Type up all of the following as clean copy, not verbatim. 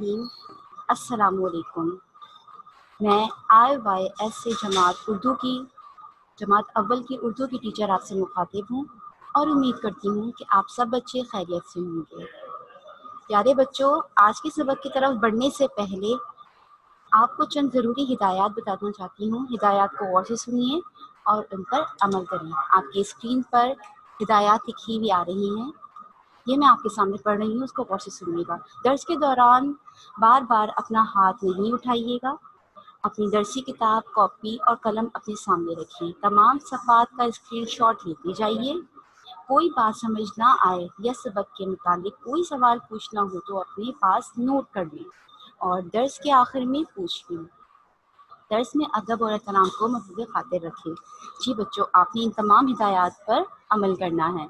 रहीम। अस्सलामु अलैकुम। मैं IYS से जमात अव्वल की उर्दू की टीचर आपसे मुखातिब हूँ और उम्मीद करती हूँ कि आप सब बच्चे खैरियत से होंगे। प्यारे बच्चों, आज के सबक की तरफ बढ़ने से पहले आपको चंद ज़रूरी हिदायत बताना चाहती हूँ। हिदायत को गौर से सुनिए और उन पर अमल करें। आपकी स्क्रीन पर हिदायत लिखी हुई आ रही हैं, ये मैं आपके सामने पढ़ रही हूँ, उसको गौर से सुनिएगा। दर्स के दौरान बार बार अपना हाथ नहीं उठाइएगा। अपनी दर्सी किताब, कॉपी और कलम अपने सामने रखिए। तमाम सफ़ात का स्क्रीनशॉट लेते जाइए। कोई बात समझ ना आए या सबक के मुतालिक कोई सवाल पूछना हो तो अपने पास नोट कर लें और दर्स के आखिर में पूछ लें। दर्स में अदब और एहतराम को मद्दे खातिर रखें। जी बच्चों, आपने इन तमाम हिदायत पर अमल करना है।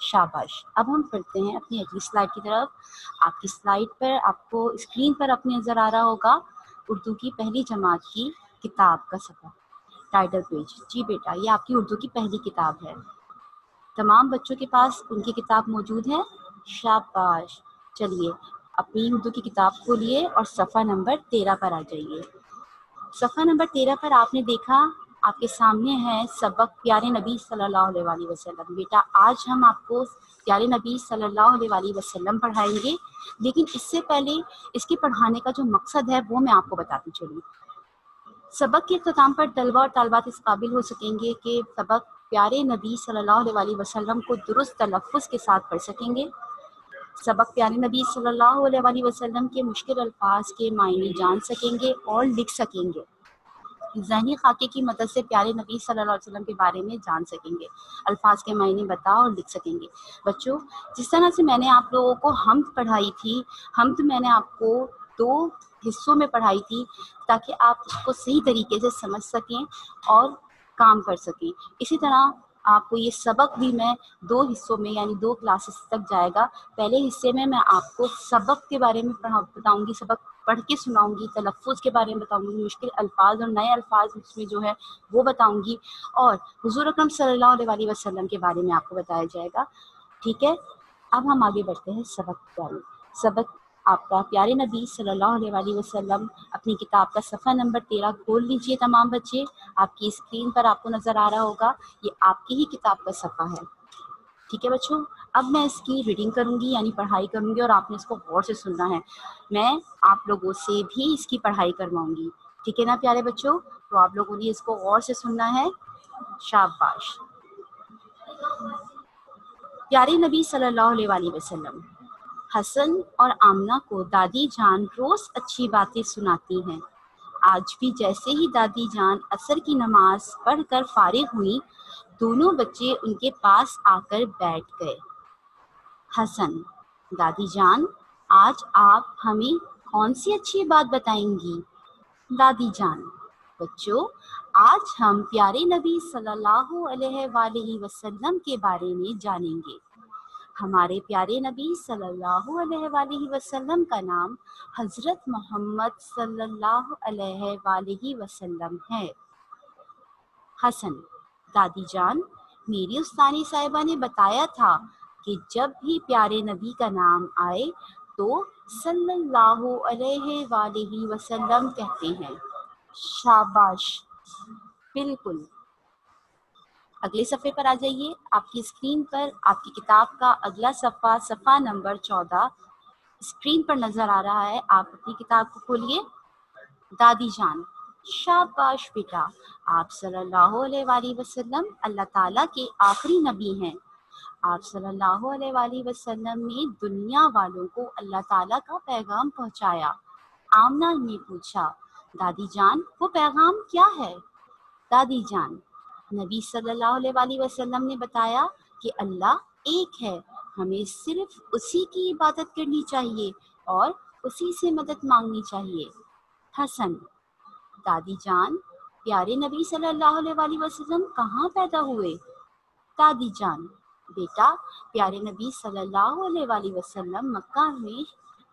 शाबाश। अब हम करते हैं अपनी अगली स्लाइड की तरफ। आपकी स्लाइड पर आपको स्क्रीन पर अपने नज़र आ रहा होगा उर्दू की पहली जमात की किताब का सफ़ा, टाइटल पेज। जी बेटा, ये आपकी उर्दू की पहली किताब है। तमाम बच्चों के पास उनकी किताब मौजूद है। शाबाश। चलिए अपनी उर्दू की किताब खोलिए और सफ़ा नंबर 13 पर आ जाइए। सफ़ा नंबर 13 पर आपने देखा आपके सामने है सबक प्यारे नबी सल्लल्लाहु अलैहि वसल्लम। बेटा, आज हम आपको प्यारे नबी सल्लल्लाहु अलैहि वसल्लम पढ़ाएंगे, लेकिन इससे पहले इसके पढ़ाने का जो मकसद है वो मैं आपको बताती चलूँ। सबक के अख्ताम पर तलबा और तालबात इस काबिल हो सकेंगे कि सबक प्यारे नबी सल्लल्लाहु अलैहि वसल्लम को दुरुस्त तलफ़्फ़ुज़ के साथ पढ़ सकेंगे। सबक प्यारे नबी सल्लल्लाहु अलैहि वसल्लम के मुश्किल अल्फाज के मायने जान सकेंगे और लिख सकेंगे। ज़हनी खाके की मदद से प्यारे नबी सल्लल्लाहु अलैहि वसल्लम के बारे में जान सकेंगे, अल्फाज के मायने बता और लिख सकेंगे। बच्चों, जिस तरह से मैंने आप लोगों को हम्द पढ़ाई थी, हम्द मैंने आपको 2 हिस्सों में पढ़ाई थी ताकि आप उसको सही तरीके से समझ सकें और काम कर सकें। इसी तरह आपको ये सबक भी मैं 2 हिस्सों में यानी 2 क्लासेस तक जाएगा। पहले हिस्से में मैं आपको सबक के बारे में बताऊंगी, सबक पढ़ के सुनाऊंगी, तलफ़्फ़ुज़ के बारे में बताऊंगी, मुश्किल अल्फाज और नए अल्फाज उसमें जो है वो बताऊंगी, और हुज़ूर अकरम सल्लल्लाहु अलैहि वसल्लम के बारे में आपको बताया जाएगा। ठीक है, अब हम आगे बढ़ते हैं सबक की तरफ। सबक आपका प्यारे नबी सल्लल्लाहु अलैहि वसल्लम, अपनी किताब का सफ़ा नंबर 13 खोल लीजिए। तमाम बच्चे, आपकी स्क्रीन पर आपको नज़र आ रहा होगा, ये आपकी ही किताब का सफ़ा है। ठीक है बच्चों, अब मैं इसकी रीडिंग करूंगी यानी पढ़ाई करूंगी और आपने इसको गौर से सुनना है। मैं आप लोगों से भी इसकी पढ़ाई करवाऊंगी। ठीक है ना प्यारे बच्चों? तो आप लोगों ने इसको गौर से सुनना है। शाबाश। प्यारे नबी सल्लल्लाहु अलैहि वसल्लम। हसन और आमना को दादी जान रोज अच्छी बातें सुनाती हैं। आज भी जैसे ही दादी जान असर की नमाज पढ़कर फारिग हुई, दोनों बच्चे उनके पास आकर बैठ गए। हसन: दादी जान, आज आप हमें कौन सी अच्छी बात बताएंगी? दादी जान: बच्चों, आज हम प्यारे नबी सल्लल्लाहु अलैहि वसल्लम के बारे में जानेंगे। हमारे प्यारे नबी सल्लल्लाहु अलैहि वसल्लम का नाम हज़रत मोहम्मद सल्लल्लाहु अलैहि वसल्लम है। हसन: दादी जान, मेरी उस्तानी साहिबा ने बताया था कि जब भी प्यारे नबी का नाम आए तो सल्लल्लाहु अलैहि वसल्लम कहते हैं। शाबाश, बिल्कुल। अगले सफ़े पर आ जाइए। आपकी स्क्रीन पर आपकी किताब का अगला सफ़ा, सफ़ा नंबर 14 स्क्रीन पर नज़र आ रहा है। आप अपनी किताब को खोलिए। दादी जान: शाबाश बेटा, आप सल्लल्लाहु अलैहि वसल्लम अल्लाह ताला के आखिरी नबी हैं। आप सल्लल्लाहु अलैहि वसल्लम ने दुनिया वालों को अल्लाह ताला का पैगाम पहुंचाया। आमना ने पूछा, दादी जान, वो पैगाम क्या है? दादी जान: नबी सल्लल्लाहु अलैहि वसल्लम ने बताया कि अल्लाह एक है, हमें सिर्फ उसी की इबादत करनी चाहिए और उसी से मदद मांगनी चाहिए। हसन: दादी जान, प्यारे नबी सल्लल्लाहु अलैहि वसल्लम कहाँ पैदा हुए? दादी जान: बेटा, प्यारे नबी सल्लल्लाहु अलैहि वसल्लम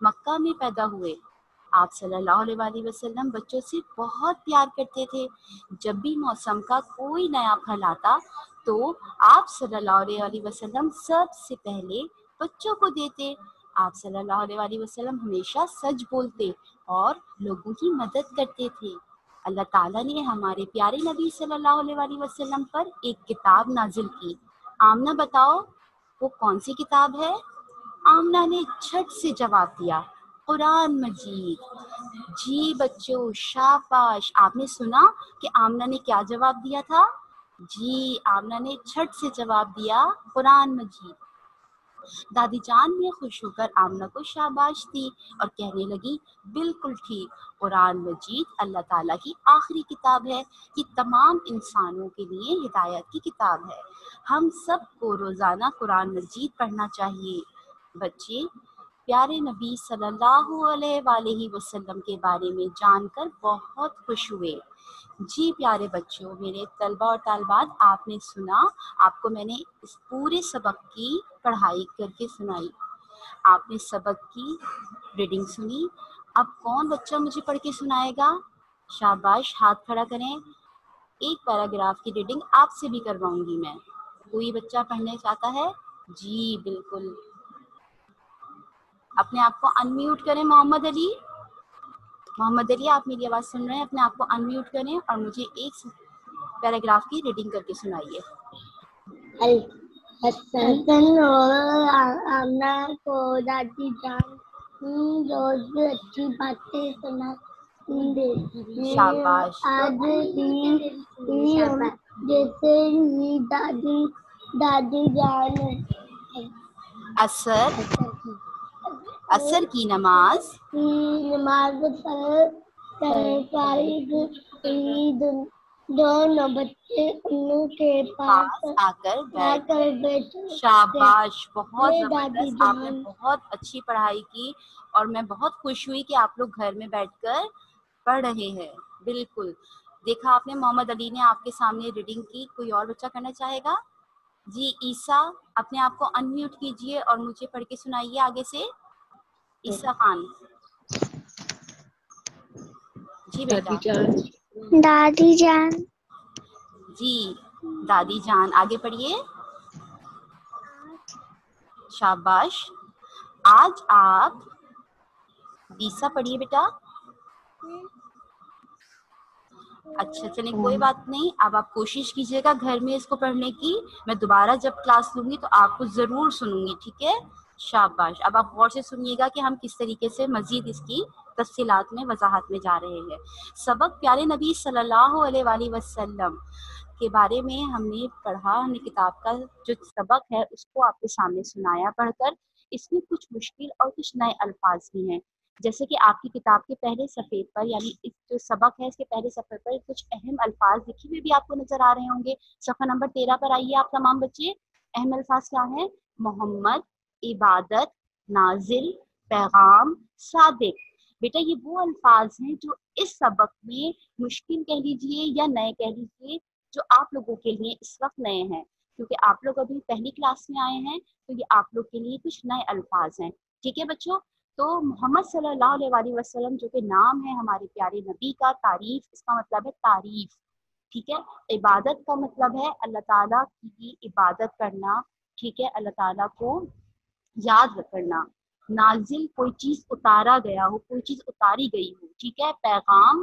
मक्का में पैदा हुए। आप सल्लल्लाहु अलैहि वसल्लम बच्चों से बहुत प्यार करते थे। जब भी मौसम का कोई नया फल आता तो आप सल्लल्लाहु अलैहि वसल्लम सबसे पहले बच्चों को देते। آپ صلی اللہ علیہ وسلم ہمیشہ سچ بولتے اور لوگوں کی مدد کرتے تھے۔ اللہ تعالیٰ نے ہمارے پیارے نبی صلی اللہ علیہ وسلم پر ایک کتاب نازل کی۔ آمنہ بتاؤ وہ کون سی کتاب ہے؟ آمنہ نے جھٹ سے جواب دیا، قرآن مجید۔ جی بچوں شاباش، آپ نے سنا کہ آمنہ نے کیا جواب دیا تھا؟ جی آمنہ نے جھٹ سے جواب دیا، قرآن مجید۔ دادی جان نے خوش ہو کر آمنہ کو شاباش دی اور کہنے لگی، بالکل ٹھیک، قرآن مجید اللہ تعالیٰ کی آخری کتاب ہے، یہ تمام انسانوں کے لیے ہدایت کی کتاب ہے۔ ہم سب کو روزانہ قرآن مجید پڑھنا چاہیے۔ بچے پیارے نبی صلی اللہ علیہ وآلہ وسلم کے بارے میں جان کر بہت خوش ہوئے۔ جی پیارے بچوں، میرے طلبہ اور طالبات، آپ نے سنا، آپ کو میں نے اس پورے سبق کی پڑھائی کر کے سنائی، آپ نے سبق کی ریڈنگ سنی۔ اب کون بچہ مجھے پڑھ کے سنائے گا؟ شاباش، ہاتھ کھڑا کریں۔ ایک پیراگراف کی ریڈنگ آپ سے بھی کرواؤں گی میں۔ کوئی بچہ پڑھنے چاہتا ہے؟ جی بالکل، اپنے آپ کو انمیوٹ کریں۔ محمد علی، محمد علی آپ میری آواز سن رہے ہیں؟ اپنے آپ کو انمیوٹ کریں اور مجھے ایک پیراگراف کی ریڈنگ کر کے سنائیے۔ حسن اور آمنہ کو دادی جان روز اچھی باتیں سنا دیتی۔ شاباش، آج جیسے ہی دادی جان عصر کی نماز پر فارغ دونوں بچے انو کے پاس آ کر بیٹھے۔ شاباش، بہت زبردست، آپ نے بہت اچھی پڑھائی کی اور میں بہت خوش ہوئی کہ آپ لوگ گھر میں بیٹھ کر پڑھ رہے ہیں۔ بالکل، دیکھا آپ نے محمد علی نے آپ کے سامنے ریڈنگ کی۔ کوئی اور بچہ کرنا چاہے گا؟ جی عیسیٰ، اپنے آپ کو انمیوٹ کیجئے اور مجھے پڑھ کے سنائیے آگے سے۔ عیسیٰ خان، جی بیٹا۔ دادی جان جی دادی جان، آگے پڑھیے۔ شاباش، آج آپ، عیسیٰ پڑھیے بیٹا۔ اچھا چلیں کوئی بات نہیں، اب آپ کوشش کیجیے گا گھر میں اس کو پڑھنے کی۔ میں دوبارہ جب کلاس لوں گی تو آپ کو ضرور سنوں گی، ٹھیک ہے؟ شاباش، اب آپ غور سے سنیے گا کہ ہم کس طریقے سے مزید اس کی تفصیلات میں وضاحت میں جا رہے ہیں۔ سبق پیارے نبی صلی اللہ علیہ وآلہ وسلم کے بارے میں ہم نے پڑھا، ہم نے کتاب کا جو سبق ہے اس کو آپ کے سامنے سنایا پڑھ کر۔ اس میں کچھ مشکل اور کچھ نئے الفاظ بھی ہیں، جیسے کہ آپ کی کتاب کے پہلے صفحے پر، یعنی اس جو سبق ہے اس کے پہلے صفحے پر کچھ اہم الفاظ لکھے ہوئے بھی آپ کو نظر آ رہے ہوں گے۔ صفحہ نمبر 13 پر آئیے آپ تمام بچے۔ اہم الفاظ کیا ہیں؟ محمد، عبادت، نازل، پیغام، صادق۔ بیٹا یہ وہ الفاظ ہیں جو اس سبق میں مشکل کہہ لیجیے یا نئے کہہ لیجیے، جو آپ لوگوں کے لیے اس وقت نئے ہیں، کیونکہ آپ لوگ ابھی پہلی کلاس میں آئے ہیں تو یہ آپ لوگ کے لیے کچھ نئے الفاظ ہیں، ٹھیک ہے بچوں؟ تو محمد صلی اللہ علیہ وآلہ وسلم جو کہ نام ہے ہمارے پیارے نبی کا، تعریف اس کا مطلب ہے تعریف، ٹھیک ہے؟ عبادت کا مطلب ہے اللہ تعالیٰ کی عبادت کرنا، ٹھیک ہے؟ اللہ تعالیٰ کو یاد کرنا۔ نازل کوئی چیز اتارا گیا ہو، کوئی چیز اتاری گئی ہو، ٹھیک ہے؟ پیغام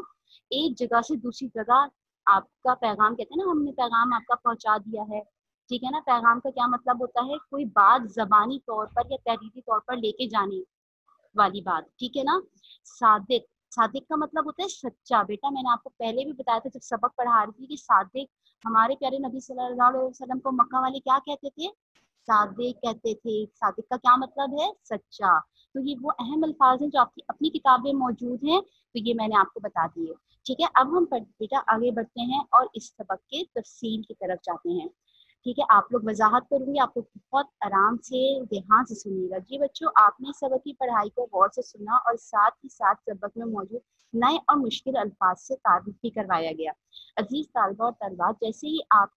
ایک جگہ سے دوسری جگہ آپ کا پیغام، کہتے ہیں نا ہم نے پیغام آپ کا پہنچا دیا ہے، ٹھیک ہے نا؟ پیغام کا کیا مطلب ہوتا ہے؟ کوئی بات زبانی طور پر یا تحریری طور پر لے کے جانے والی بات، ٹھیک ہے نا؟ صادق، صادق کا مطلب ہوتا ہے سچا۔ بیٹا میں نے آپ کو پہلے بھی بتایا تھا جب سبق پڑھا رہی تھی کہ صادق، ہمارے پیارے نبی صلی اللہ علیہ وسلم کو مکہ والے کیا کہتے تھے؟ صادق کہتے تھے۔ صادق کا کیا مطلب ہے؟ سچا۔ تو یہ وہ اہم الفاظ ہیں جو آپ کی اپنی کتابیں موجود ہیں، تو یہ میں نے آپ کو بتا دیے، ٹھیک ہے؟ اب ہم بیٹا آگے بڑھتے ہیں اور اس سبق کے تفصیل کی طرف جاتے ہیں، ٹھیک ہے؟ آپ لوگ وضاحت کروں گی، آپ کو بہت آرام سے دھیان سے سنیے گا۔ جی بچوں، آپ نے سبق کی پڑھائی کو غور سے سنا اور ساتھ ہی ساتھ سبق میں موجود نئے اور مشکل الفاظ سے تعارف بھی کروایا گیا۔ عزیز طالبہ اور طالبات، جیسے ہی آپ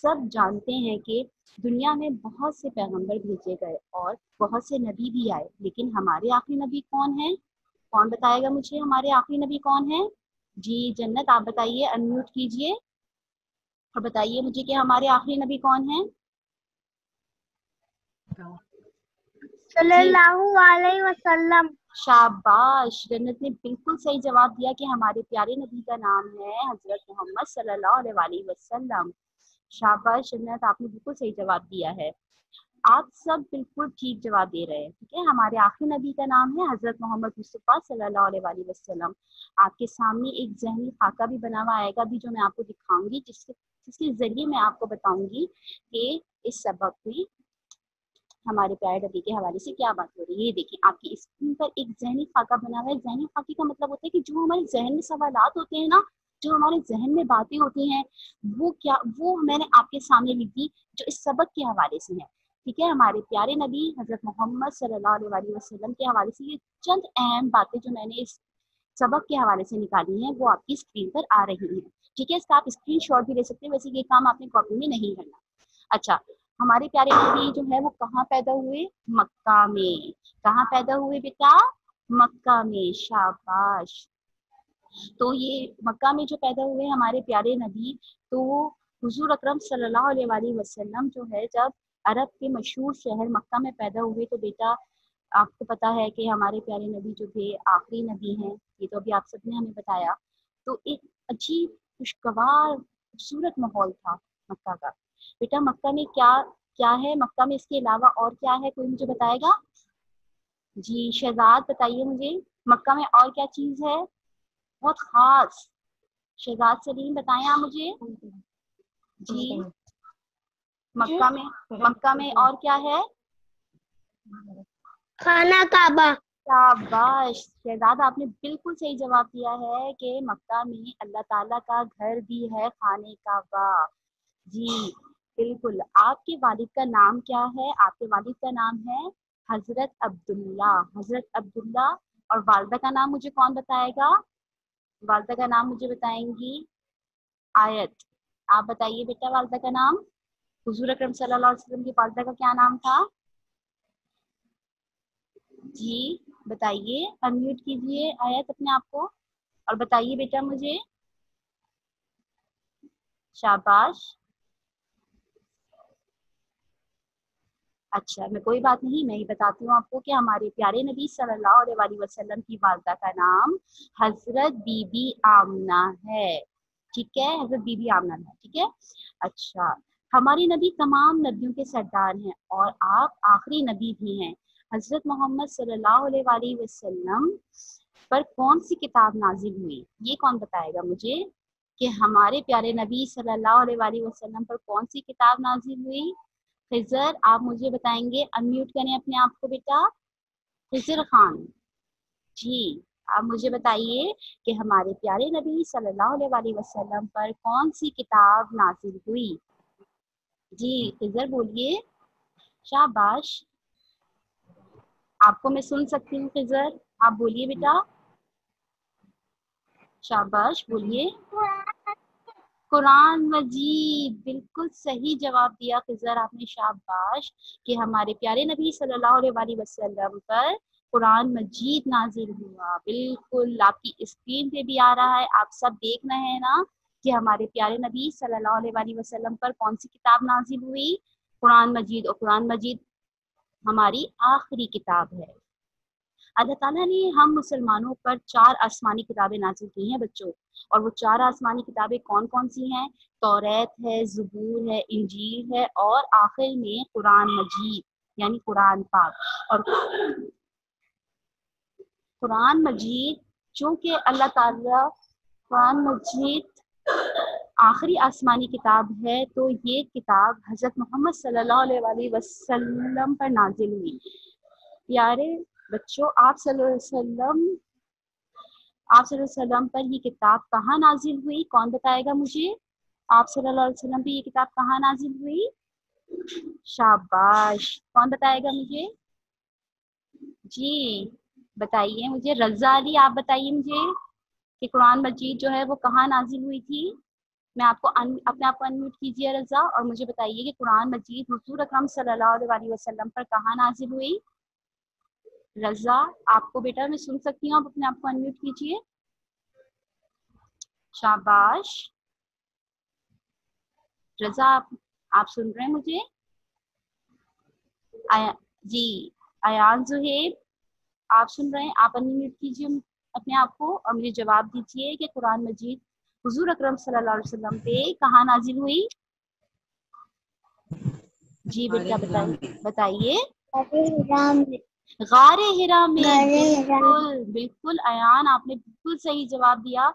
سب جانتے ہیں کہ دنیا میں بہت سے پیغمبر بھیجے گئے اور بہت سے نبی بھی آئے، لیکن ہمارے آخری نبی کون ہیں؟ کون بتائے گا مجھے ہمارے آخری نبی کون ہیں؟ جی جنت، آپ بتائیے، انمیوٹ کیجئے اور بتائیے مجھے کہ ہمارے آخری نبی کون ہیں؟ सल्लल्लाहु अलैहि वसल्लम। शाबाश, जन्नत ने बिल्कुल सही जवाब दिया कि हमारे प्यारे नबी का नाम है हजरत मोहम्मद सल्लल्लाहु अलैहि वसल्लम। शाबाश जन्नत, आपने बिल्कुल सही जवाब दिया है। आप सब बिल्कुल ठीक जवाब दे रहे हैं। ठीक है, हमारे आखिरी नबी का नाम है हजरत मोहम्मद मुस्तफ़ा सल्लल्लाहु अलैहि वसल्लम। आपके सामने एक ज़हनी खाका भी बना हुआ आएगा भी, जो मैं आपको दिखाऊंगी, जिसके जरिए मैं आपको बताऊंगी कि इस सबक में हमारे प्यारे नबी के हवाले से क्या बात हो रही है। ये देखिए, आपकी स्क्रीन पर एक ज़हनी खाका बना हुआ है। ज़हनी खाके का मतलब होता है कि जो हमारे जहन में सवालात होते हैं ना, जो हमारे जहन में बातें होती हैं, वो मैंने आपके सामने लिख दी, जो इस सबक के हवाले से है। ठीक है, हमारे प्यारे नबी हजरत मोहम्मद सल्लल्लाहु अलैहि वसल्लम के हवाले से ये चंद अहम बातें जो मैंने इस सबक के हवाले से निकाली हैं, वो आपकी स्क्रीन पर आ रही हैं। ठीक है, इसका आप स्क्रीन शॉट भी ले सकते हैं, वैसे ये काम आपने कॉपी में नहीं करना। अच्छा, हमारे प्यारे नबी जो है वो कहाँ पैदा हुए? मक्का में। कहाँ पैदा हुए बेटा? मक्का में। शाबाश। तो ये मक्का में जो पैदा हुए हमारे प्यारे नबी, तो हुजूर अकरम सल्लल्लाहु अलैहि वसल्लम जो है, जब अरब के मशहूर शहर मक्का में पैदा हुए, तो बेटा आपको पता है कि हमारे प्यारे नबी जो थे आखिरी नबी हैं, ये तो अभी आप सबने हमें बताया। तो एक अजीब खुशगवार खूबसूरत माहौल था मक्का का। बेटा मक्का में क्या क्या है? मक्का में इसके अलावा और क्या है, कोई मुझे बताएगा? जी शहजाद बताइए मुझे, मक्का में और क्या चीज है बहुत खास? शहजाद सलीम बताएं आप मुझे। जी मक्का में और क्या है? खाना काबा। शाबाश शहजाद, आपने बिल्कुल सही जवाब दिया है कि मक्का में अल्लाह ताला का घर भी है, खाने काबा। जी बिल्कुल। आपके वालिद का नाम क्या है? आपके वालिद का नाम है हजरत अब्दुल्ला। हजरत अब्दुल्ला। और वालदा का नाम मुझे कौन बताएगा? वालदा का नाम मुझे बताएंगी आयत। आप बताइए बेटा वालदा का नाम। हुजूर अकरम सल्लल्लाहु अलैहि वसल्लम की वालदा का क्या नाम था? जी बताइए, अनम्यूट कीजिए आयत अपने आप को और बताइए बेटा मुझे। शाबाश। अच्छा, मैं कोई बात नहीं, मैं ही बताती हूँ आपको कि हमारे प्यारे नबी सल्लल्लाहु अलैहि वसल्लम की वालदा का नाम हजरत बीबी आमना है। ठीक है, हजरत बीबी आमना है। ठीक है। अच्छा, हमारे नबी तमाम नबियों के सरदार हैं और आप आखिरी नबी भी हैं। हजरत मोहम्मद सल्लल्लाहु अलैहि वसल्लम पर कौन सी किताब नाजिल हुई? ये कौन बताएगा मुझे कि हमारे प्यारे नबी सल्लल्लाहु अलैहि वसल्लम पर कौन सी किताब नाजिल हुई? खिजर, आप मुझे बताएंगे। अनम्यूट करें अपने आप को बेटा। खिजर खान जी, आप मुझे बताइए कि हमारे प्यारे नबी सल्लल्लाहु अलैहि वसल्लम पर कौन सी किताब नाजिल हुई? जी खिजर बोलिए। शाबाश, आपको मैं सुन सकती हूँ खिजर, आप बोलिए बेटा। शाबाश बोलिए। कुरान मजीद, बिल्कुल सही जवाब दिया खिजर आपने। शाबाश, कि हमारे प्यारे नबी सल्लल्लाहु अलैहि वसल्लम पर कुरान मजीद नाजिल हुआ। बिल्कुल आपकी स्क्रीन पे भी आ रहा है, आप सब देख रहे हैं ना कि हमारे प्यारे नबी सल्लल्लाहु अलैहि वसल्लम पर कौन सी किताब नाजिल हुई? कुरान मजीद। और कुरान मजीद हमारी आखिरी किताब है। अल्लाह ताला ने हम मुसलमानों पर 4 आसमानी किताबें नाज़िल की हैं बच्चों, और वो 4 आसमानी किताबें कौन-कौन सी हैं? तौरात है, ज़बूर है, इंजील है और आखिर में कुरान मजीद यानी कुरान पाक। और कुरान मजीद, चूँकि अल्लाह ताला कुरान मजीद आखिरी आसमानी किताब है, तो ये किताब हज़रत मोहम्मद सल्लल्लाहु अलैहि वसल्लम पर नाज़िल हुई। प्यारे बच्चों, आप सल्लल्लाहु अलैहि वसल्लम पर ये किताब कहाँ नाजिल हुई? कौन बताएगा मुझे? आप सल्लल्लाहु अलैहि वसल्लम पे ये किताब कहाँ नाजिल हुई? शाबाश, कौन बताएगा मुझे? जी बताइए मुझे। रज़ा अली, आप बताइए मुझे कि कुरान मजीद जो है वो कहाँ नाजिल हुई थी? मैं आपको अपने आप को अनम्यूट कीजिए रज़ा, और मुझे बताइए कि कुरान मजीद हुजूर अकरम सल्लल्लाहु अलैहि वसल्लम पर कहाँ नाजिल हुई? रज़ा, आपको बेटा मैं सुन सकती हूँ, आप अपने आप को अनम्यूट कीजिए। शाबाश रज़ा, आप सुन रहे हैं मुझे? आया जी। अयान ज़ुहैब, आप सुन रहे हैं? आप अनम्यूट कीजिए अपने आप को और मुझे जवाब दीजिए कि कुरान मजीद हुजूर अकरम सल्लल्लाहु अलैहि वसल्लम पे कहाँ नाजिल हुई? जी बेटा बताइए। गारे हिरा में। बिल्कुल बिल्कुल अयान, आपने बिल्कुल सही जवाब दिया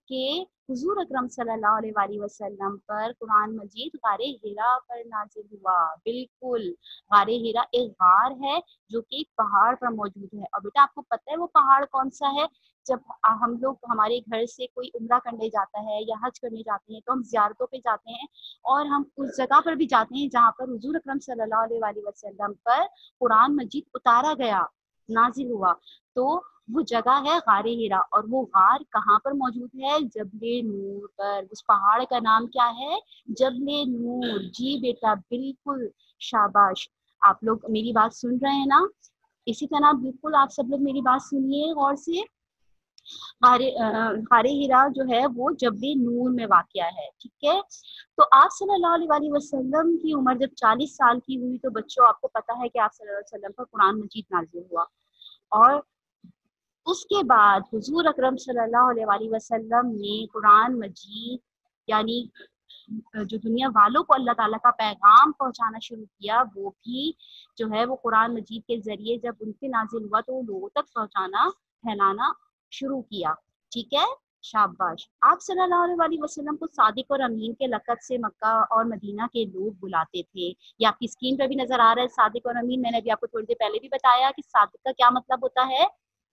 कि हुजूर अकरम सल्लल्लाहु अलैहि वसल्लम पर कुरान मजीद गारे हिरा पर नाजिल हुआ। बिल्कुल, गारे हिरा एक गार है जो कि एक पहाड़ पर मौजूद है। और बेटा आपको पता है वो पहाड़ कौन सा है? जब हम लोग, हमारे घर से कोई उम्रा करने जाता है या हज करने जाते हैं तो हम ज़ियारतों पे जाते हैं और हम उस जगह पर भी जाते हैं जहाँ पर हुजूर अकरम सल्लल्लाहु अलैहि वसल्लम पर कुरान मजीद उतारा गया, नाजिल हुआ। तो वो जगह है गारे हिरा। और वो गार कहाँ पर मौजूद है? जबले नूर पर। उस पहाड़ का नाम क्या है? जबले नूर। जी बेटा बिल्कुल, शाबाश। आप लोग मेरी बात सुन रहे हैं ना? इसी तरह बिल्कुल आप सब लोग मेरी बात सुनिए गौर से। गारे हिरा जो है वो जबले नूर में वाक़या है, ठीक है। तो आप सल्लल्लाहु अलैहि वसल्लम की उम्र जब 40 साल की हुई तो बच्चों आपको पता है कि आप सल्लल्लाहु अलैहि वसल्लम पर कुरान मजीद नाजिल हुआ। और उसके बाद हुजूर अकरम सल्लल्लाहु अलैहि वसल्लम ने कुरान मजीद यानी जो दुनिया वालों को अल्लाह ताला का पैगाम पहुंचाना शुरू किया, वो भी जो है वो कुरान मजीद के जरिए जब उन पे नाजिल हुआ तो वो लोगों तक पहुंचाना, फैलाना शुरू किया, ठीक है। शाबाश। आप सल्लल्लाहु अलैहि वसल्लम को सादिक और अमीन के लक़ब से मक्का और मदीना के लोग बुलाते थे। ये आपकी स्क्रीन पर भी नजर आ रहा है, सादिक और अमीन। मैंने अभी आपको थोड़ी देर पहले भी बताया कि सादिक का क्या मतलब होता है?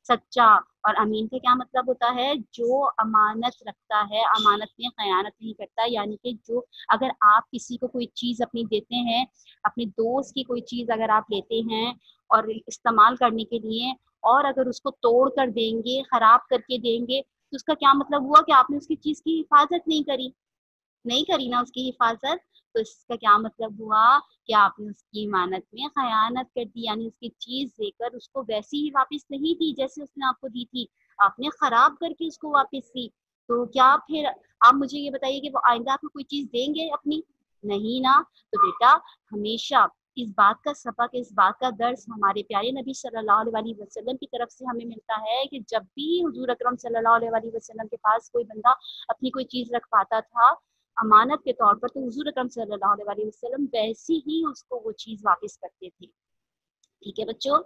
सच्चा। और अमीन का क्या मतलब होता है? जो अमानत रखता है, अमानत में खयानत नहीं करता। यानी कि जो, अगर आप किसी को कोई चीज़ अपनी देते हैं, अपने दोस्त की कोई चीज़ अगर आप लेते हैं और इस्तेमाल करने के लिए, और अगर उसको तोड़ कर देंगे, ख़राब करके देंगे, तो उसका क्या मतलब हुआ कि आपने उसकी चीज़ की हिफाजत नहीं करी ना उसकी हिफाजत। तो इसका क्या मतलब हुआ कि आपने उसकी इमानत में खयानत कर दी, यानी उसकी चीज देकर उसको वैसी ही वापस नहीं दी जैसे उसने आपको दी थी, आपने खराब करके उसको वापस दी। तो क्या फिर आप मुझे ये बताइए कि वो आइंदा आपको कोई चीज देंगे अपनी? नहीं ना। तो बेटा हमेशा इस बात का सबक, इस बात का दर्स हमारे प्यारे नबी सल्लल्लाहु अलैहि वसल्लम की तरफ से हमें मिलता है कि जब भी हुजूर अकरम सल्लल्लाहु अलैहि वसल्लम के पास कोई बंदा अपनी कोई चीज रखवाता था अमानत के तौर पर, तो हुजूर अकरम सल्लल्लाहु अलैहि वसल्लम वैसी ही उसको वो चीज वापस करते थे, ठीक है बच्चों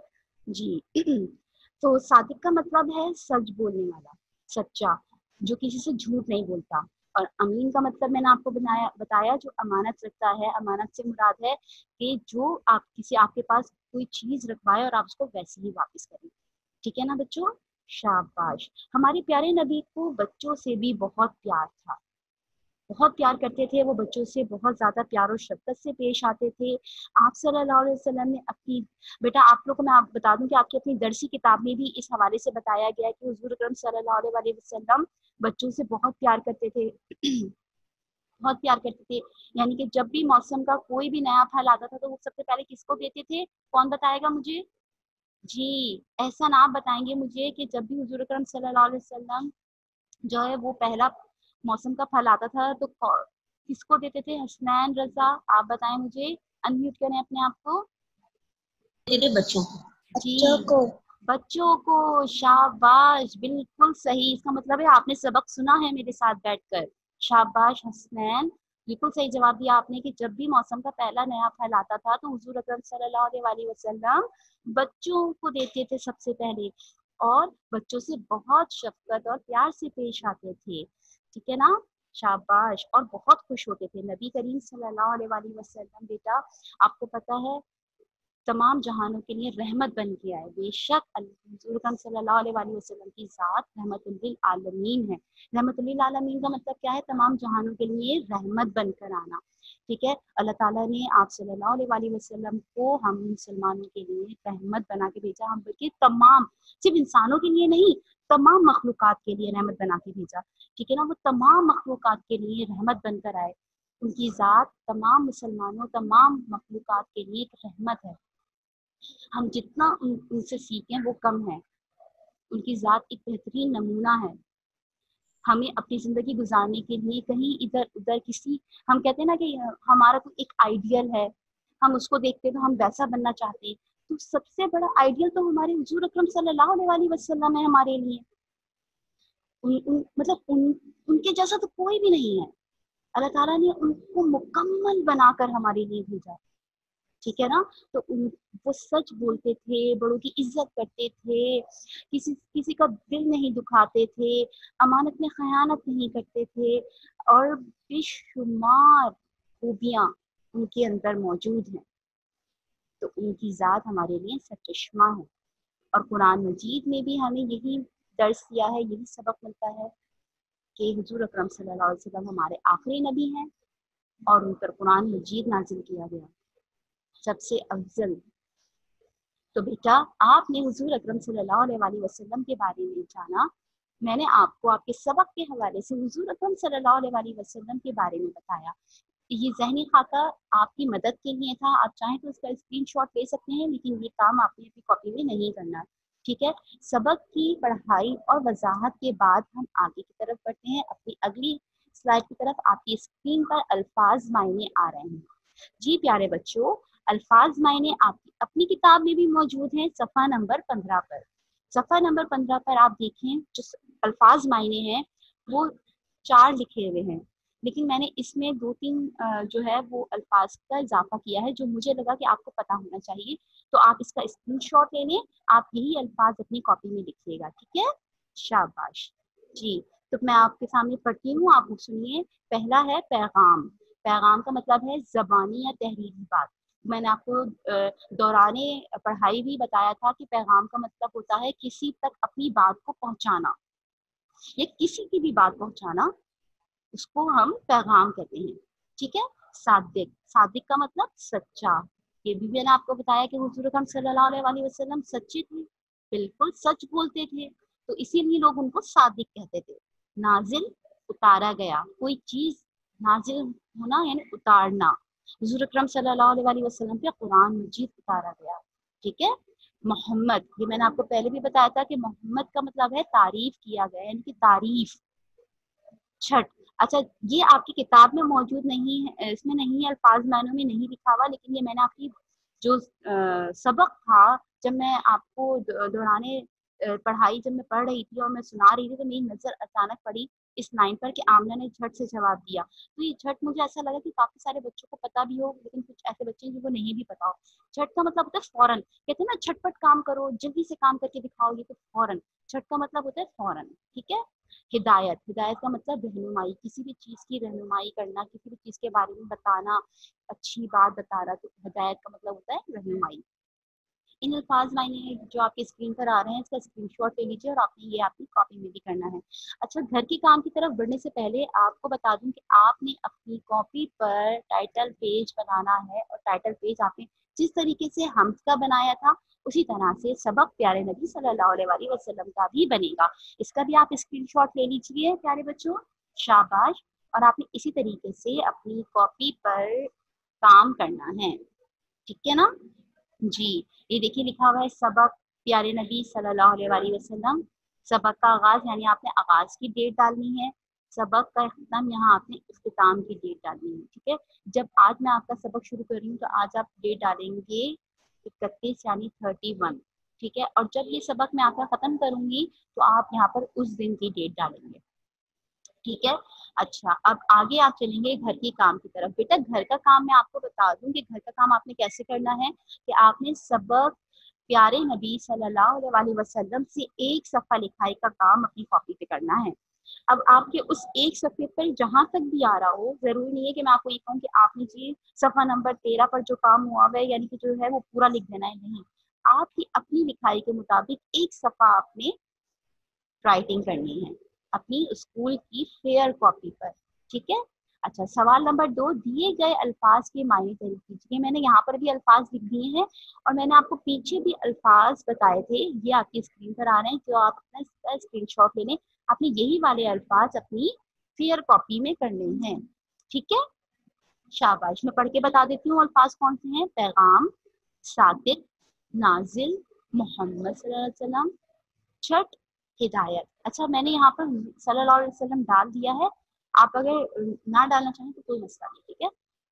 जी। तो सादिक का मतलब है सच बोलने वाला, सच्चा, जो किसी से झूठ नहीं बोलता। और अमीन का मतलब मैंने आपको बताया जो अमानत रखता है। अमानत से मुराद है कि जो आप किसी, आपके पास कोई चीज रखवाए और आप उसको वैसे ही वापस करें, ठीक है ना बच्चों। शाबाश। हमारे प्यारे नबी को बच्चों से भी बहुत प्यार था, बहुत प्यार करते थे वो, बच्चों से बहुत ज़्यादा प्यार और शफ़क़त से पेश आते थे। आप सल्लल्लाहु अलैहि वसल्लम ने अपनी, बेटा आप लोग को मैं आप बता दूं कि आपकी अपनी दरसी किताब में भी इस हवाले से बताया गया है कि हुज़ूर अकरम सल्लल्लाहु अलैहि वसल्लम बच्चों से बहुत प्यार करते थे। बहुत प्यार करते थे। यानी कि जब भी मौसम का कोई भी नया फल आता था तो वो सबसे पहले किसको देते थे? कौन बताएगा मुझे? जी, एहसन आप बताएंगे मुझे कि जब भी हुज़ूर अकरम सल्लल्लाहु अलैहि वसल्लम जो है वो पहला मौसम का फल आता था तो किसको देते थे? हसनैन रजा, आप बताएं मुझे, अनम्यूट करें अपने आप को। तेरे बच्चों को जी, बच्चों को बच्चों को। शाबाश, बिल्कुल सही। इसका मतलब है आपने सबक सुना है मेरे साथ बैठकर। शाबाश हसनैन, बिल्कुल सही जवाब दिया आपने कि जब भी मौसम का पहला नया फल आता था तो हुजूर अकरम सल्लल्लाहु अलैहि वसल्लम बच्चों को देते थे सबसे पहले, और बच्चों से बहुत शफकत और प्यार से पेश आते थे, ठीक है ना। शाबाश। और बहुत खुश होते थे नबी करीम सल्लल्लाहु अलैहि वसल्लम। बेटा आपको पता है तमाम जहानों के लिए रहमत बन के आए। बेशक हुज़ूर अकरम सल्लल्लाहु अलैहि वसल्लम की ज़ात रहमतुल लिल आलमीन है। रहमतुल लिल आलमीन का मतलब क्या है? तमाम जहानों के लिए रहमत बनकर आना, ठीक है। अल्लाह ताला ने आप सल्लल्लाहु अलैहि वसल्लम को हम मुसलमानों के लिए रहमत बना के भेजा। हम बल्कि तमाम, सिर्फ इंसानों के लिए नहीं, तमाम मखलूक़ात के लिए रहमत बना के भेजा, ठीक है ना। वो तमाम मखलूक़ात के लिए रहमत बनकर आए। उनकी ज़ात तमाम मुसलमानों, तमाम मखलूक़ात के लिए एक रहमत है। हम जितना उनसे सीखें वो कम है। उनकी ज़ात एक बेहतरीन नमूना है। हमें अपनी ज़िंदगी गुजारने के लिए कहीं इधर उधर किसी, हम कहते हैं ना कि हमारा कोई एक आइडियल है, हम उसको देखते तो हम वैसा बनना चाहते हैं, तो सबसे बड़ा आइडियल तो हमारे हुजूर अकरम सल्लल्लाहु अलैहि वसल्लम है हमारे लिए। उनके जैसा तो कोई भी नहीं है। अल्लाह ताला ने उनको मुकम्मल बनाकर हमारे लिए भेजा, ठीक है ना। तो वो सच बोलते थे, बड़ों की इज्जत करते थे, किसी किसी का दिल नहीं दुखाते थे, अमानत में खयानत नहीं करते थे, और बेशुमार खूबियाँ उनके अंदर मौजूद हैं। तो उनकी ज़ात हमारे लिए सरचश्मा है। और कुरान मजीद में भी हमें यही दर्स दिया है, यही सबक मिलता है कि हुजूर अकरम सल्लल्लाहु अलैहि वसल्लम हमारे आखिरी नबी हैं और उन पर कुरान मजीद नाजिल किया गया, सबसे अफजल। तो बेटा, आपने हुजूर अकरम सल्लल्लाहु अलैहि वसल्लम के बारे में जाना, मैंने आपको आपके सबक के हवाले से हुजूर अकरम सल्लल्लाहु अलैहि वसल्लम के बारे में बताया। ये ज़हनी खाका आपकी मदद के लिए था, आप चाहें तो इसका स्क्रीनशॉट ले सकते हैं, लेकिन ये काम आपने अपनी कॉपी में नहीं करना, ठीक है। सबक की पढ़ाई और वजाहत के बाद हम आगे की तरफ बढ़ते हैं, अपनी अगली स्लाइड की तरफ। आपकी स्क्रीन पर अल्फाज मायने आ रहे हैं। जी प्यारे बच्चों, अल्फाज मायने आपकी अपनी किताब में भी मौजूद हैं, सफ़ा नंबर 15 पर। सफ़ा नंबर 15 पर आप देखें, जो अल्फाज मायने हैं वो 4 लिखे हुए हैं, लेकिन मैंने इसमें 2-3 जो है वो अल्फाज का इजाफा किया है, जो मुझे लगा कि आपको पता होना चाहिए। तो आप इसका स्क्रीनशॉट ले लें, आप यही अल्फाज अपनी कॉपी में लिखिएगा, ठीक है। शाबाश जी। तो मैं आपके सामने पढ़ती हूँ, आप सुनिए। पहला है पैगाम। पैगाम का मतलब है ज़बानी या तहरीरी बात। मैंने आपको दौराने पढ़ाई भी बताया था कि पैगाम का मतलब होता है किसी तक अपनी बात को पहुंचाना, या किसी की भी बात पहुंचाना, उसको हम पैगाम कहते हैं, ठीक है। सादिक, सादिक का मतलब सच्चा। ये भी मैंने आपको बताया कि हुजूर अकरम सल्लल्लाहु अलैहि वसल्लम सच्चे थे, बिल्कुल सच बोलते थे, तो इसीलिए लोग उनको सादिक कहते थे। नाजिल, उतारा गया, कोई चीज नाजिल होना यानी उतारना। हुजूर अकरम सल्लल्लाहु अलैहि वसल्लम पे कुरान मजीद उतारा गया, ठीक है। मोहम्मद, ये मैंने आपको पहले भी बताया था कि मोहम्मद का मतलब है तारीफ किया गया, यानी कि तारीफ। छठ, अच्छा, ये आपकी किताब में मौजूद नहीं है, इसमें नहीं है, अल्फाज मायनों में नहीं लिखा हुआ, लेकिन ये मैंने आपकी जो सबक था, जब मैं आपको दौराने पढ़ाई जब मैं पढ़ रही थी और मैं सुना रही थी, तो मेरी नज़र अचानक पड़ी इस लाइन पर कि आमना ने झट से जवाब दिया। तो ये झट मुझे ऐसा लगा कि काफी सारे बच्चों को पता भी हो, लेकिन कुछ ऐसे बच्चे हैं जिनको नहीं भी पता हो। झट का मतलब होता है फौरन, कहते हैं ना झटपट काम करो, जल्दी से काम करके दिखाओ, ये तो फौरन। झट का मतलब होता है फौरन, ठीक है। हिदायत, हिदायत का मतलब रहनुमाई, किसी भी चीज़ की रहनुमाई करना, किसी भी चीज़ के बारे में बताना, अच्छी बात बताना, तो हिदायत का मतलब होता है रहनुमाई। इन अल्फाज मायने जो आपकी स्क्रीन पर आ रहे हैं, इसका स्क्रीनशॉट ले लीजिए और आपने ये अपनी कॉपी में भी करना है। अच्छा, घर के काम की तरफ बढ़ने से पहले आपको बता दूं कि आपने अपनी कॉपी पर टाइटल पेज बनाना है, और टाइटल पेज आपने जिस तरीके से हम्द का बनाया था, उसी तरह से सबक प्यारे नबी सल्लल्लाहु अलैहि वसल्लम का भी बनेगा। इसका भी आप स्क्रीनशॉट ले लीजिए प्यारे बच्चों, शाबाश। और आपने इसी तरीके से अपनी कॉपी पर काम करना है, ठीक है ना जी। ये देखिए लिखा हुआ है सबक प्यारे नबी सल्लल्लाहु अलैहि वसल्लम। सबक का आगाज यानी आपने आगाज की डेट डालनी है, सबक का इख्तिताम यहाँ आपने इख्तिताम की डेट डालनी है, ठीक है। जब आज मैं आपका सबक शुरू कर रही हूँ, तो आज आप डेट डालेंगे 31 यानी 31, ठीक है। और जब ये सबक मैं आपका खत्म करूंगी, तो आप यहाँ पर उस दिन की डेट डालेंगे, ठीक है। अच्छा, अब आगे आप चलेंगे घर के काम की तरफ। बेटा, घर का काम मैं आपको बता दूं कि घर का काम आपने कैसे करना है, कि आपने सबक प्यारे नबी सल्लल्लाहु अलैहि वसल्लम से एक सफ़ा लिखाई का काम अपनी कॉपी पे करना है। अब आपके उस एक सफ़े पर जहां तक भी आ रहा हो, जरूरी नहीं है कि मैं आपको ये कहूँ कि आपने जी सफ़ा नंबर 13 पर जो काम हुआ है यानी कि जो है वो पूरा लिख देना है, नहीं। आपकी अपनी लिखाई के मुताबिक एक सफ़ा आपने राइटिंग करनी है अपनी स्कूल की फेयर कॉपी पर, ठीक है। अच्छा, सवाल नंबर 2, दिए गए अल्फाज के मायने तय कीजिए। मैंने यहाँ पर भी अल्फाज लिख दिए हैं, और मैंने आपको पीछे भी अल्फाज बताए थे, ये आपकी स्क्रीन पर आ रहे हैं, जो आप अपना इसका स्क्रीनशॉट ले लें। आपने यही वाले अल्फाज अपनी फेयर कॉपी में करने हैं, ठीक है। शाबाश, मैं पढ़ के बता देती हूँ अल्फाज कौन से हैं। पैगाम, सादिक, नाजिल, मोहम्मद सल्लल्लाहु अलैहि वसल्लम, छठ, हिदायत। अच्छा, मैंने यहाँ पर सल्लल्लाहु अलैहि वसल्लम डाल दिया है, आप अगर ना डालना चाहें तो कोई मसला नहीं, ठीक है।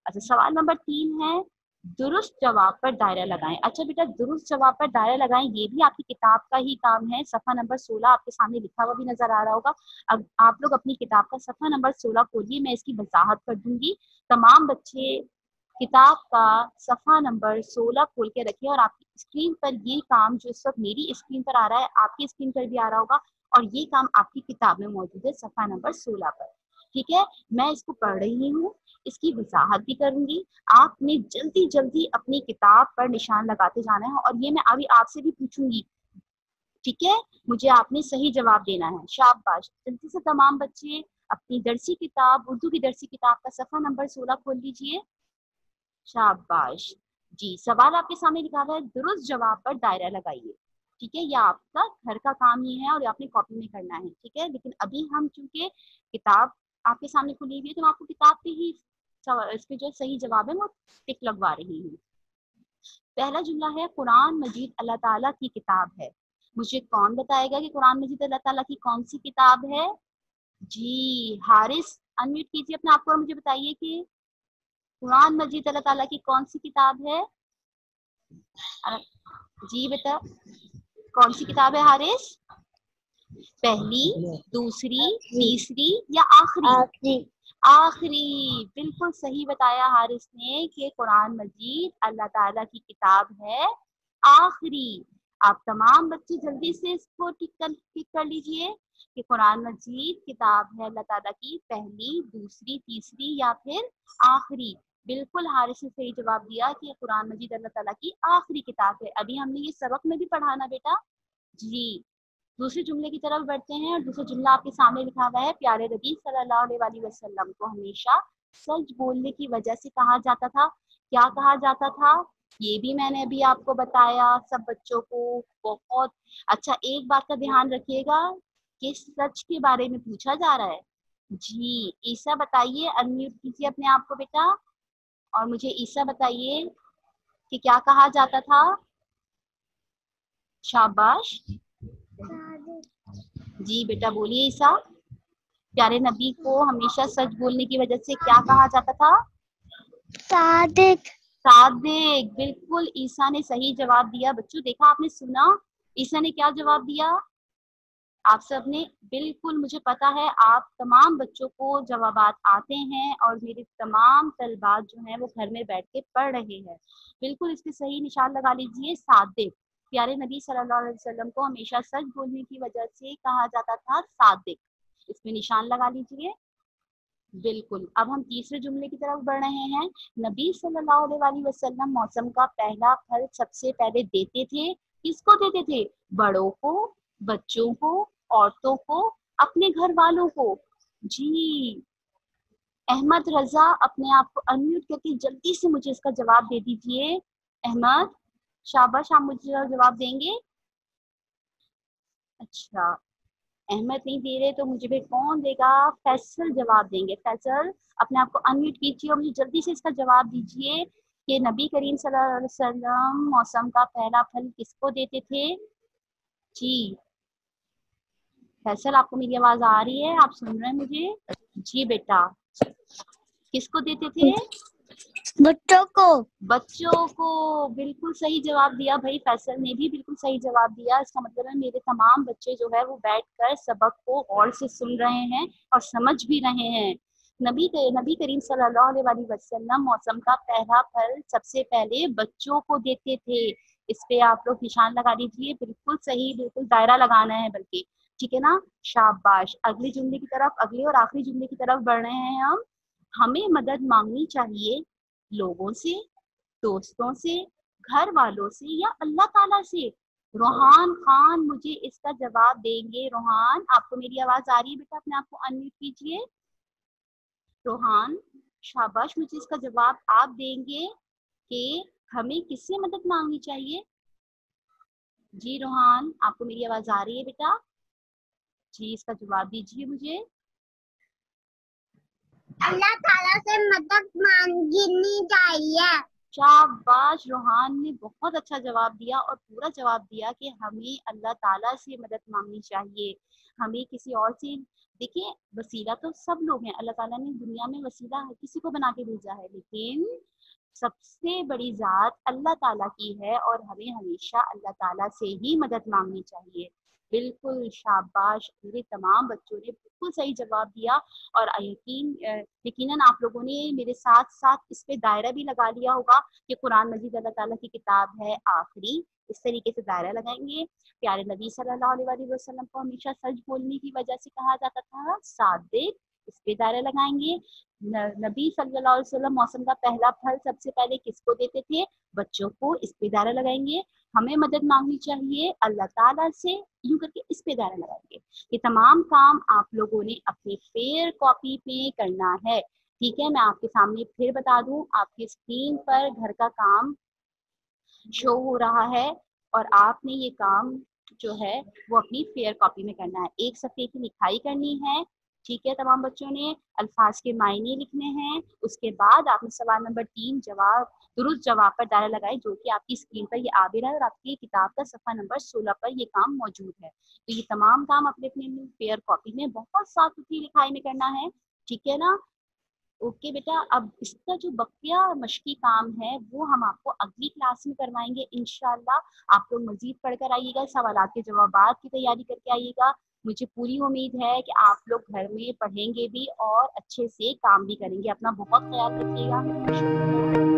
अच्छा, सवाल नंबर 3 है, दुरुस्त जवाब पर दायरा लगाएं। अच्छा बेटा, दुरुस्त जवाब पर दायरा लगाएं, ये भी आपकी किताब का ही काम है। सफा नंबर 16 आपके सामने लिखा हुआ भी नजर आ रहा होगा। अब आप लोग अपनी किताब का सफा नंबर 16 खोलिए, मैं इसकी वजाहत कर दूंगी। तमाम बच्चे किताब का सफा नंबर 16 खोल के रखिए, और आपकी स्क्रीन पर ये काम जो इस वक्त मेरी स्क्रीन पर आ रहा है, आपकी स्क्रीन पर भी आ रहा होगा, और ये काम आपकी किताब में मौजूद है सफा नंबर 16 पर। ठीक है, मैं इसको पढ़ रही हूँ, इसकी वजाहत भी करूंगी। आपने जल्दी जल्दी अपनी किताब पर निशान लगाते जाना है, और ये मैं अभी आपसे भी पूछूंगी, ठीक है? मुझे आपने सही जवाब देना है। शाबाश, जल्दी से तमाम बच्चे अपनी दरसी किताब, उर्दू की दरसी किताब का सफा नंबर 16 खोल लीजिए। शाबाश जी, सवाल आपके सामने लिखा हुआ है, दुरुस्त जवाब पर दायरा लगाइए। ठीक है, ये आपका घर का काम ही है और आपने कॉपी में करना है। ठीक है, लेकिन अभी हम चूंकि किताब आपके सामने खुली हुई है, तो मैं आपको किताब पे ही इसके जो सही जवाब है वो टिक लगवा रही हूँ। पहला जुमला है, कुरान मजीद अल्लाह ताला की किताब है। मुझे कौन बताएगा कि कुरान मजीद अल्लाह ताला की कौन सी किताब है? जी, हारिस, अनम्यूट कीजिए अपने आप को और मुझे बताइए कि कुरान मजीद अल्लाह ताला की कौन सी किताब है? जी बेटा, कौन सी किताब है हारिस? पहली, दूसरी, तीसरी या आखिरी? आखिरी, बिल्कुल सही बताया हारिस ने कि कुरान मजीद अल्लाह ताला की किताब है आखिरी। आप तमाम बच्चे जल्दी से इसको टिक कर लीजिए कि कुरान मजीद किताब है अल्लाह ताला की पहली, दूसरी, तीसरी या फिर आखिरी। बिल्कुल हारिस ने सही जवाब दिया कि कुरान मजीद अल्लाह ताला की आखिरी किताब है। अभी हमने ये सबक में भी पढ़ा ना बेटा? जी, दूसरे जुमले की तरफ बढ़ते हैं, और दूसरा जुमला आपके सामने लिखा हुआ है, प्यारे नबी सल्लल्लाहु अलैहि वसल्लम को हमेशा सच बोलने की वजह से कहा जाता था। क्या कहा जाता था? ये भी मैंने अभी आपको बताया सब बच्चों को। बहुत अच्छा, एक बात का ध्यान रखिएगा कि सच के बारे में पूछा जा रहा है। जी, ईसा बताइए, अनम्यूट कीजिए अपने आप को बेटा, और मुझे ईसा बताइए कि क्या कहा जाता था? शाबाश जी बेटा, बोलिए ईसा। प्यारे नबी को हमेशा सच बोलने की वजह से क्या कहा जाता था? सादिक। सादिक, बिल्कुल ईसा ने सही जवाब दिया। बच्चों देखा आपने, सुना ईसा ने क्या जवाब दिया? आप सब ने बिल्कुल, मुझे पता है आप तमाम बच्चों को जवाबात आते हैं, और मेरे तमाम तलबात जो हैं वो घर में बैठ के पढ़ रहे हैं। बिल्कुल इसके सही निशान लगा लीजिए, सादिक। प्यारे नबी सल्लल्लाहु अलैहि वसल्लम को हमेशा सच बोलने की वजह से कहा जाता था सादिक, इसमें निशान लगा लीजिए। बिल्कुल, अब हम तीसरे जुमले की तरफ बढ़ रहे हैं। नबी सल्लल्लाहु अलैहि वसल्लम मौसम का पहला फल सबसे पहले देते थे। किसको देते थे? बड़ों को, बच्चों को, औरतों को, अपने घर वालों को। जी, अहमद रजा, अपने आप को अनम्यूट करके जल्दी से मुझे इसका जवाब दे दीजिए। अहमद, शाबाश, आप मुझे जवाब देंगे? अच्छा, अहमद नहीं दे रहे तो मुझे फिर कौन देगा? फैसल जवाब देंगे। फैसल, अपने आप को अनम्यूट कीजिए और मुझे जल्दी से इसका जवाब दीजिए कि नबी करीम सल्लल्लाहु अलैहि वसल्लम मौसम का पहला फल किसको देते थे? जी, फैसल, आपको मेरी आवाज आ रही है? आप सुन रहे हैं मुझे? जी बेटा, किसको देते थे? बच्चों को। बच्चों को, बिल्कुल सही जवाब दिया भाई, फैसल ने भी बिल्कुल सही जवाब दिया। इसका मतलब है मेरे तमाम बच्चे जो है वो बैठकर सबक को गौर से सुन रहे हैं और समझ भी रहे हैं। नबी करीम सल्लल्लाहु अलैहि वसल्लम मौसम का पहला फल सबसे पहले बच्चों को देते थे। इस पे आप लोग निशान लगा दीजिए, बिल्कुल सही, बिल्कुल दायरा लगाना है बल्कि, ठीक है ना? शाबाश, अगले जुमले की तरफ, अगले और आखिरी जुमले की तरफ बढ़ रहे हैं हम। हमें मदद मांगनी चाहिए लोगों से, दोस्तों से, घर वालों से या अल्लाह ताला से। रोहान खान मुझे इसका जवाब देंगे। रोहान, आपको मेरी आवाज आ रही है बेटा? अपने आप को अनम्यूट कीजिए। रोहान, शाबाश, मुझे इसका जवाब आप देंगे कि हमें किससे मदद मांगनी चाहिए? जी रोहान, आपको मेरी आवाज आ रही है बेटा? जी, इसका जवाब दीजिए मुझे। अल्लाह ताला से मदद मांगनी चाहिए। शाबाश, रोहान ने बहुत अच्छा जवाब दिया और पूरा जवाब दिया कि हमें अल्लाह ताला से मदद मांगनी चाहिए, हमें किसी और से। देखिए, वसीला तो सब लोग हैं, अल्लाह ताला ने दुनिया में वसीला हर किसी को बना के भेजा है, लेकिन सबसे बड़ी ज़ात अल्लाह ताला की है और हमें हमेशा अल्लाह ताला से ही मदद मांगनी चाहिए। बिल्कुल शाबाश, मेरे तमाम बच्चों ने बिल्कुल सही जवाब दिया। और यकीनन आप लोगों ने मेरे साथ साथ इस पे दायरा भी लगा लिया होगा कि कुरान मजीद अल्लाह ताला की किताब है आखिरी। इस तरीके से दायरा लगाएंगे। प्यारे नबी सल्लल्लाहु अलैहि वसल्लम को हमेशा सच बोलने की वजह से कहा जाता था सादिक, इस पे दायरा लगाएंगे। नबी सल्लल्लाहु अलैहि वसल्लम मौसम का पहला फल सबसे पहले किसको देते थे? बच्चों को, इस पे दायरा लगाएंगे। हमें मदद मांगनी चाहिए अल्लाह ताला से, यूं करके इस पे दायरा लगाएंगे। ये तमाम काम आप लोगों ने अपनी फेयर कॉपी पे करना है। ठीक है, मैं आपके सामने फिर बता दूं, आपकी स्क्रीन पर घर का काम शो हो रहा है और आपने ये काम जो है वो अपनी फेयर कॉपी में करना है। एक सफ़े की लिखाई करनी है। ठीक है, तमाम बच्चों ने अल्फाज के मायने लिखने हैं। उसके बाद आपने सवाल नंबर 3 जवाब दुरुस्त जवाब पर दायरा लगाए, जो कि आपकी स्क्रीन पर ये आ भी रहा है और आपकी किताब का सफ़ा नंबर 16 पर ये काम मौजूद है। तो ये तमाम काम अपने अपने फेयर कॉपी में बहुत साफ सुथरी लिखाई में करना है। ठीक है ना? ओके बेटा, अब इसका जो बकिया मश्की काम है वो हम आपको अगली क्लास में करवाएंगे इंशाल्लाह। आप लोग मजीद पढ़कर आइएगा, सवालात के जवाबात की तैयारी करके आइएगा। मुझे पूरी उम्मीद है कि आप लोग घर में पढ़ेंगे भी और अच्छे से काम भी करेंगे। अपना बहुत ख्याल रखिएगा। शुक्रिया।